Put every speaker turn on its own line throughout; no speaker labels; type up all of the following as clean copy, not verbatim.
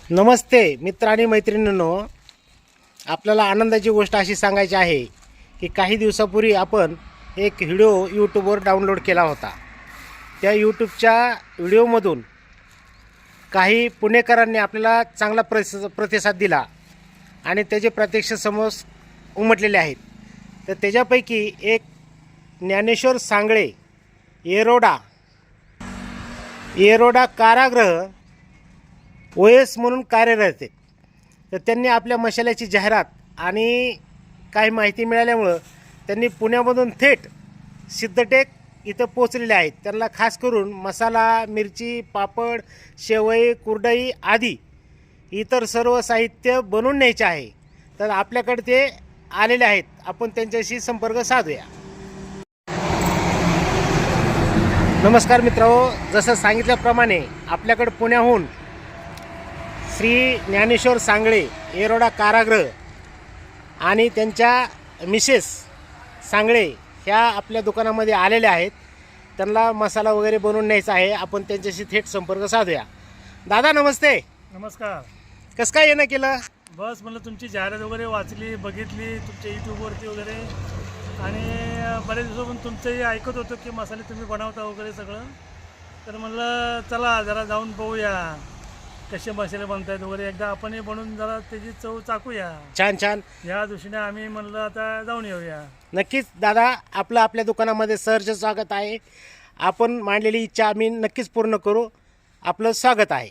नमस्ते मित्र आणि मैत्रिणींनो, आपल्याला आनंदाची गोष्ट अशी सांगायची आहे की काही दिवसापूर्वी आपण एक व्हिडिओ यूट्यूबवर डाउनलोड केला होता. त्या यूट्यूबच्या व्हिडिओमधून काही पुणेकरांनी आपल्याला चांगला प्रतिसाद दिला आणि त्याचे प्रत्यक्ष समोर उमटलेले आहेत. तर त्याच्यापैकी एक ज्ञानेश्वर सांगळे येरोडा कारागृह OS म्हणून कार्यरत आहेत. तर त्यांनी आपल्या मसाल्याची जाहिरात आणि काही माहिती मिळाल्यामुळं त्यांनी पुण्यामधून थेट सिद्धटेक इथं पोचलेले आहेत. त्यांना खास करून मसाला, मिरची, पापड, शेवई, कुरडई आदी इतर सर्व साहित्य बनवून न्यायचे आहे. तर आपल्याकडे ते आलेले आहेत. आपण त्यांच्याशी संपर्क साधूया. नमस्कार मित्रांनो, जसं सांगितल्याप्रमाणे आपल्याकडे पुण्याहून श्री ज्ञानेश्वर सांगळे येरोडा कारागृह आणि त्यांच्या मिसेस सांगळे ह्या आपल्या दुकानामध्ये आलेल्या आहेत. त्यांना मसाला वगैरे बनवून न्यायचा आहे. आपण त्यांच्याशी थेट संपर्क साधूया. दादा नमस्ते.
नमस्कार.
कसं काय येणं केलं?
बस म्हणलं तुमची जाहिरात वगैरे वाचली, बघितली तुमच्या यूट्यूबवरती वगैरे, आणि बरेच दिवसापासून तुमचंही ऐकत होतो की मसाले तुम्ही बनवता वगैरे सगळं. तर म्हणलं चला जरा जाऊन पाहूया कसे मसाले बनतायत वगैरे, एकदा आपणही बनवून जरा त्याची चव चाकूया.
छान छान.
या दृष्टीने आम्ही म्हणलं आता जाऊन येऊया.
नक्कीच दादा, आपल्या दुकानामध्ये सहर्ष स्वागत आहे. आपण मांडलेली इच्छा आम्ही नक्कीच पूर्ण करू. आपलं स्वागत आहे.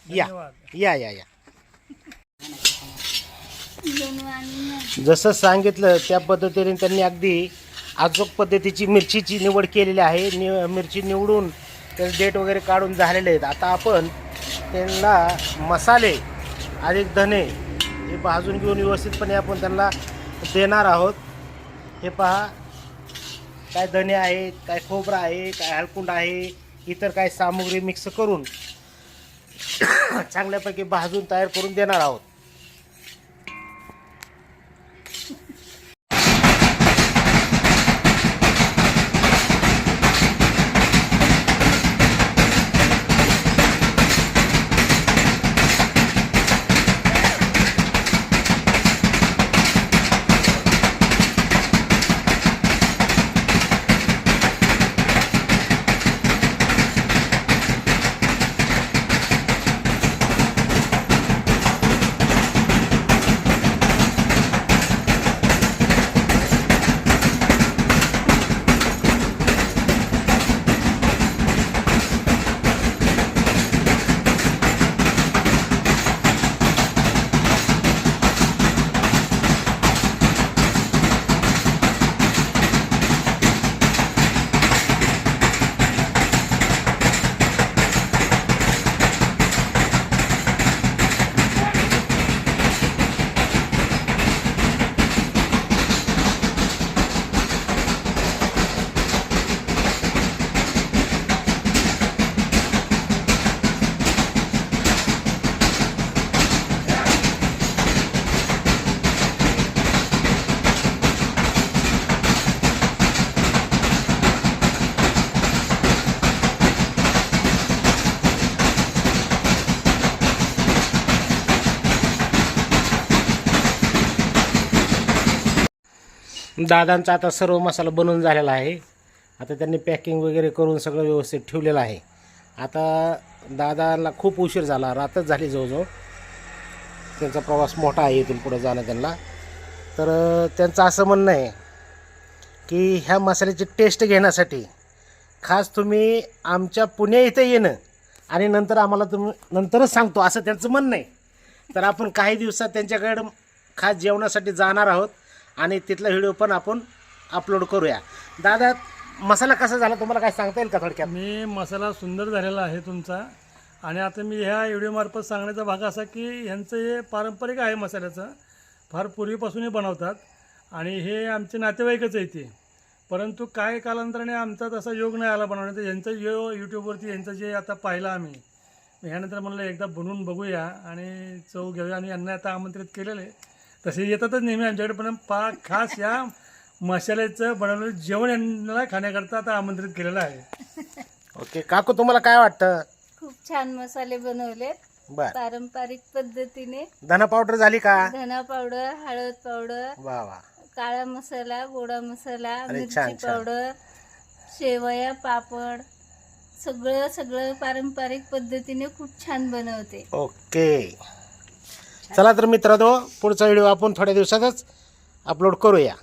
या
धन्यवाद.
या या या जसं सांगितलं त्या पद्धतीने त्यांनी अगदी अचूक पद्धतीची मिरचीची निवड केलेली आहे. मिरची निवडून त्याचे डेट वगैरे काढून झालेले आहेत. आता आपण त्यांना मसाले अधिक धने हे भाजून घेऊन व्यवस्थितपणे आपण त्यांना देणार आहोत. हे पहा, काय धने आहेत, काय खोबरं आहे, काय हळकुंड आहे, इतर काय सामग्री मिक्स करून चांगल्यापैकी भाजून तयार करून देणार आहोत. दादांचा आता सर्व मसाला बनवून झालेला आहे. आता त्यांनी पॅकिंग वगैरे करून सगळं व्यवस्थित ठेवलेलं आहे. आता दादांना खूप उशीर झाला, रातच झाली जवळजवळ. त्यांचा प्रवास मोठा आहे इथून पुढे जाणं त्यांना. तर त्यांचं असं म्हणणं आहे की ह्या मसाल्याची टेस्ट घेण्यासाठी खास तुम्ही आमच्या पुणे इथे येणं आणि नंतर आम्हाला नंतरच सांगतो असं त्यांचं म्हणणं आहे. तर आपण काही दिवसात त्यांच्याकडं खास जेवणासाठी जाणार आहोत आणि तिथला व्हिडिओ पण आपण अपलोड करूया. दादा, मसाला कसा झाला तुम्हाला काय सांगता येईल का थोडक्यात?
मसाला सुंदर झालेला आहे तुमचा. आणि आता मी ह्या व्हिडिओमार्फत सांगण्याचा भाग असा की ह्यांचं हे पारंपरिक आहे मसाल्याचं, फार पूर्वीपासूनही बनवतात आणि हे आमचे नातेवाईकच आहे ते. परंतु काय कालांतराने आमचा तसा योग नाही आला बनवण्याचा. यांचं यूट्यूबवरती यांचं जे आता पाहिलं आम्ही, ह्यानंतर म्हणलं एकदा बनवून बघूया आणि चव घेऊया. आणि यांना आता आमंत्रित केलेलं आहे. तसे येतातच नेहमी आमच्याकडे, पण खास या मसाल्याचं बनवलेलं जेवण यांना खाण्याकरता आता आमंत्रित केलेलं आहे.
ओके काकू, तुम्हाला काय वाटतं?
खूप छान मसाले बनवले
बर.
पारंपरिक पद्धतीने.
धना पावडर झाली का?
धना पावडर, हळद पावडर,
वा वा.
काळा मसाला, गोडा मसाला,
अरे
मिरची
छान, छान.
पावडर, शेवया, पापड, सगळं सगळं पारंपरिक पद्धतीने खूप छान बनवते.
ओके. चला तर मित्रांनो, पुढचा व्हिडिओ आपण थोड्या दिवसातच अपलोड करूया.